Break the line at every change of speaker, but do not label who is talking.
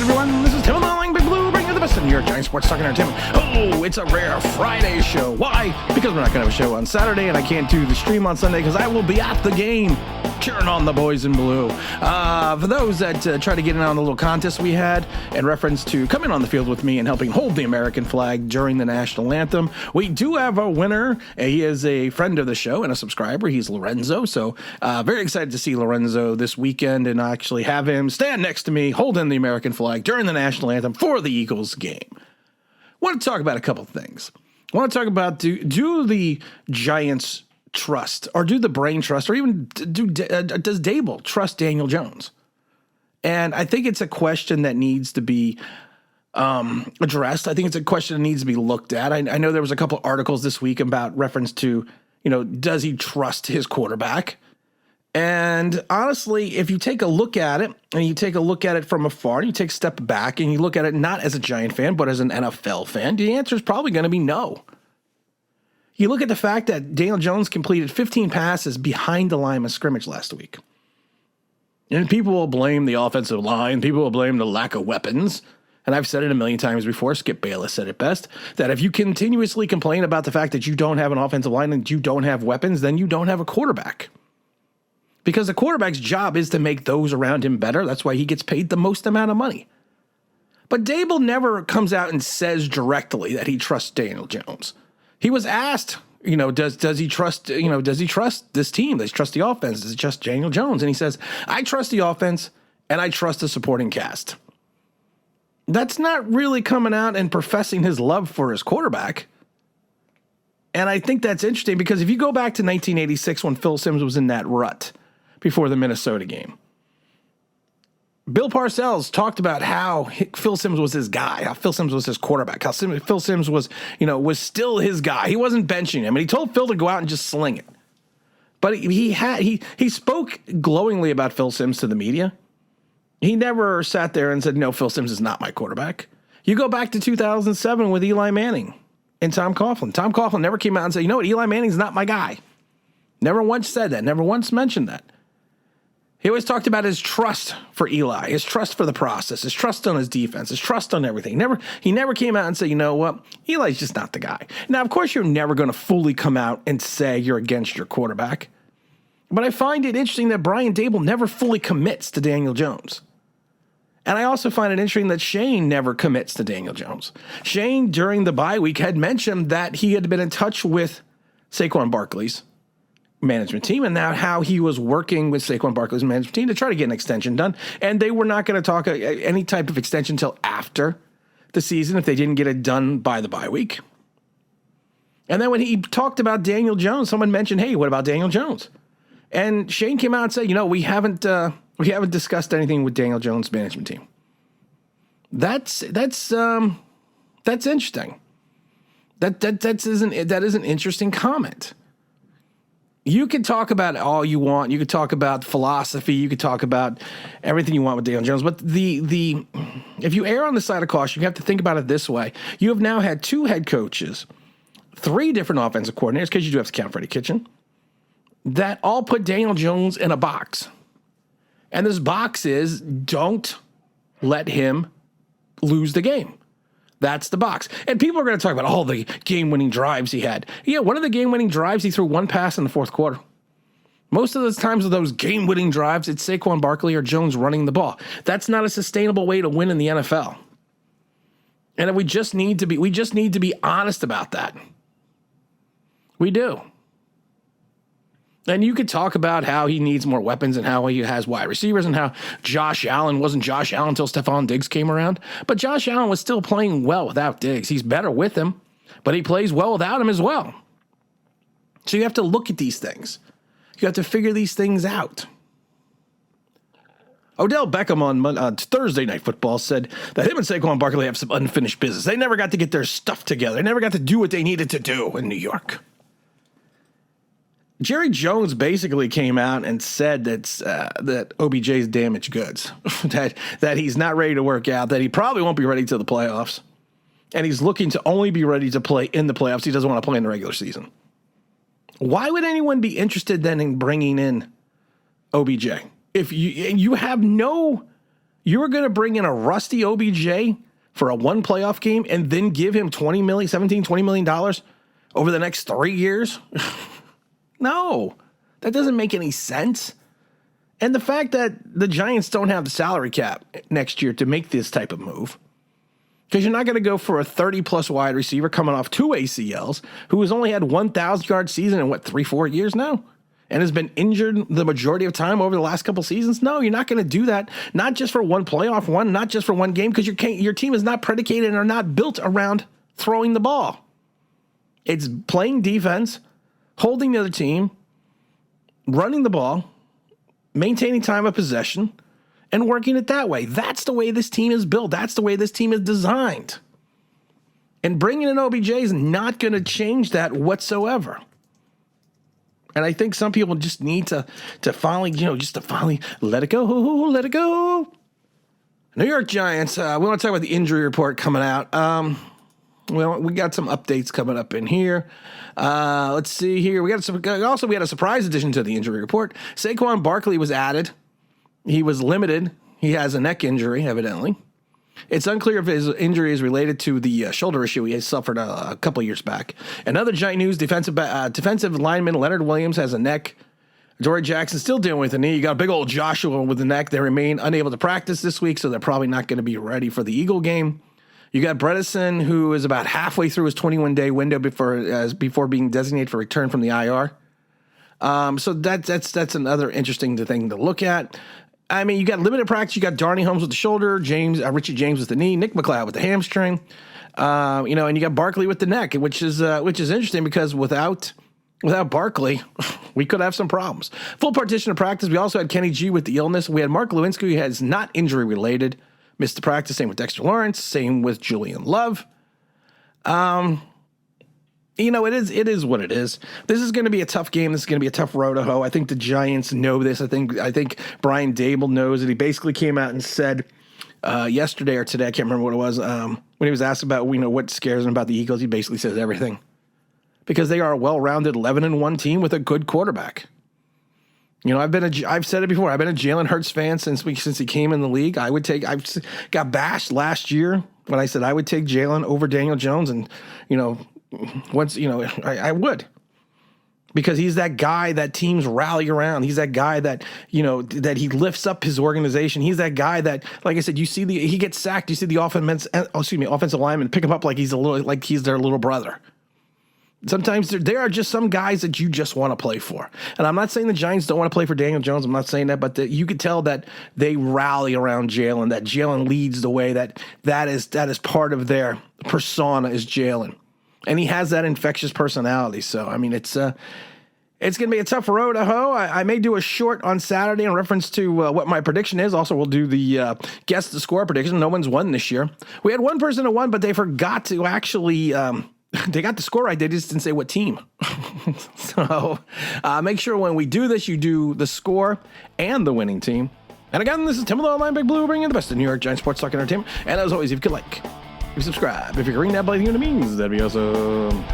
everyone. This is Tim Alling, Big Blue, bringing you the best of New York Giants sports talk and entertainment. Oh, it's a rare Friday show. Why? Because we're not going to have a show on Saturday, and I can't do the stream on Sunday because I will be at the game cheering on the boys in blue. For those that try to get in on the little contest we had in reference to coming on the field with me and helping hold the American flag during the national anthem, we do have a winner. He is a friend of the show and a subscriber. He's Lorenzo. So very excited to see Lorenzo this weekend and actually have him stand next to me holding the American flag during the national anthem for the Eagles game. I want to talk about a couple of things. I want to talk about do the Giants trust, or do the brain trust, or even does Daboll trust Daniel Jones? And I think it's a question that needs to be addressed. I think it's a question that needs to be looked at. I know there was a couple articles this week about reference to, does he trust his quarterback? And honestly, if you take a look at it, and you take a look at it from afar, and you take a step back, and you look at it not as a Giant fan, but as an NFL fan, the answer is probably going to be no. You look at the fact that Daniel Jones completed 15 passes behind the line of scrimmage last week. And people will blame the offensive line. People will blame the lack of weapons. And I've said it a million times before. Skip Bayless said it best, that if you continuously complain about the fact that you don't have an offensive line and you don't have weapons, then you don't have a quarterback. Because the quarterback's job is to make those around him better. That's why he gets paid the most amount of money. But Daboll never comes out and says directly that he trusts Daniel Jones. He was asked, does he trust this team? Does he trust the offense? Does he trust Daniel Jones? And he says, I trust the offense and I trust the supporting cast. That's not really coming out and professing his love for his quarterback. And I think that's interesting because if you go back to 1986 when Phil Simms was in that rut before the Minnesota game, Bill Parcells talked about how Phil Simms was his guy, how Phil Simms was his quarterback, how Phil Simms was still his guy. He wasn't benching him, and he told Phil to go out and just sling it. But he spoke glowingly about Phil Simms to the media. He never sat there and said, no, Phil Simms is not my quarterback. You go back to 2007 with Eli Manning and Tom Coughlin. Tom Coughlin never came out and said, you know what, Eli Manning's not my guy. Never once said that, never once mentioned that. He always talked about his trust for Eli, his trust for the process, his trust on his defense, his trust on everything. He never came out and said, you know what, Eli's just not the guy. Now, of course, you're never going to fully come out and say you're against your quarterback. But I find it interesting that Brian Daboll never fully commits to Daniel Jones. And I also find it interesting that Shane never commits to Daniel Jones. Shane, during the bye week, had mentioned that he had been in touch with Saquon Barkley's management team, and now how he was working with Saquon Barkley's management team to try to get an extension done. And they were not going to talk any type of extension until after the season if they didn't get it done by the bye week. And then when he talked about Daniel Jones, someone mentioned, hey, what about Daniel Jones? And Shane came out and said, we haven't discussed anything with Daniel Jones' management team. That's interesting. That is an interesting comment. You can talk about all you want. You could talk about philosophy. You could talk about everything you want with Daniel Jones. But if you err on the side of caution, you have to think about it this way. You have now had 2 head coaches, 3 different offensive coordinators, because you do have to count Freddie Kitchen, that all put Daniel Jones in a box. And this box is, don't let him lose the game. That's the box. And people are going to talk about all the game-winning drives he had. Yeah, one of the game-winning drives, he threw 1 pass in the fourth quarter. Most of those times of those game-winning drives, it's Saquon Barkley or Jones running the ball. That's not a sustainable way to win in the NFL. And we just need to be honest about that. We do. And you could talk about how he needs more weapons and how he has wide receivers and how Josh Allen wasn't Josh Allen until Stephon Diggs came around. But Josh Allen was still playing well without Diggs. He's better with him, but he plays well without him as well. So you have to look at these things. You have to figure these things out. Odell Beckham on Thursday Night Football said that him and Saquon Barkley have some unfinished business. They never got to get their stuff together. They never got to do what they needed to do in New York. Jerry Jones basically came out and said that OBJ's damaged goods, that he's not ready to work out, that he probably won't be ready to the playoffs, and he's looking to only be ready to play in the playoffs. He doesn't want to play in the regular season. Why would anyone be interested then in bringing in OBJ if you have no You're going to bring in a rusty OBJ for a one playoff game and then give him $20 million over the next 3 years? No, that doesn't make any sense. And the fact that the Giants don't have the salary cap next year to make this type of move, because you're not going to go for a 30-plus wide receiver coming off 2 ACLs who has only had 1,000-yard season in, 3-4 years now? And has been injured the majority of time over the last couple seasons? No, you're not going to do that. Not just for one playoff one, not just for one game, because your team is not predicated or not built around throwing the ball. It's playing defense, holding the other team, running the ball, maintaining time of possession, and working it that way. That's the way this team is built. That's the way this team is designed. And bringing in OBJ is not going to change that whatsoever. And I think some people just need to finally, finally let it go, let it go. New York Giants, we want to talk about the injury report coming out. Well, we got some updates coming up in here. Let's see here. We had a surprise addition to the injury report. Saquon Barkley was added. He was limited. He has a neck injury, evidently. It's unclear if his injury is related to the shoulder issue he suffered a couple years back. Another Giant news, defensive lineman Leonard Williams has a neck. Dory Jackson still dealing with a knee. You got a big old Joshua with the neck. They remain unable to practice this week, so they're probably not going to be ready for the Eagle game. You got Bredesen, who is about halfway through his 21-day window before being designated for return from the IR. So that's another interesting thing to look at. I mean, you got limited practice. You got Darnay Holmes with the shoulder, Richie James with the knee, Nick McLeod with the hamstring, and you got Barkley with the neck, which is interesting because without Barkley, we could have some problems. Full partition of practice. We also had Kenny G with the illness. We had Mark Lewinsky, who has not injury related, missed the practice. Same with Dexter Lawrence. Same with Julian Love. It is what it is. This is going to be a tough game. This is going to be a tough road to hoe. I think the Giants know this. I think Brian Daboll knows it. He basically came out and said yesterday or today, I can't remember what it was, when he was asked about what scares him about the Eagles, he basically says everything. Because they are a well-rounded 11-1 team with a good quarterback. I've said it before. I've been a Jalen Hurts fan since he came in the league. I got bashed last year when I said I would take Jalen over Daniel Jones, and I would, because he's that guy that teams rally around. He's that guy that that he lifts up his organization. He's that guy that, like I said, he gets sacked. You see the offensive lineman pick him up like he's their little brother. Sometimes there are just some guys that you just want to play for. And I'm not saying the Giants don't want to play for Daniel Jones. I'm not saying that, but you could tell that they rally around Jalen, that Jalen leads the way, that is part of their persona is Jalen. And he has that infectious personality. So, I mean, it's going to be a tough road to hoe. I may do a short on Saturday in reference to what my prediction is. Also, we'll do the guess the score prediction. No one's won this year. We had one person who won, but they forgot to actually they got the score right. They just didn't say what team. So make sure when we do this, you do the score and the winning team. And again, this is Tim with Online Big Blue, bringing you the best of New York Giants sports talk entertainment. And as always, if you could if you subscribe, if you're ring that bell, you know what it means, that'd be awesome.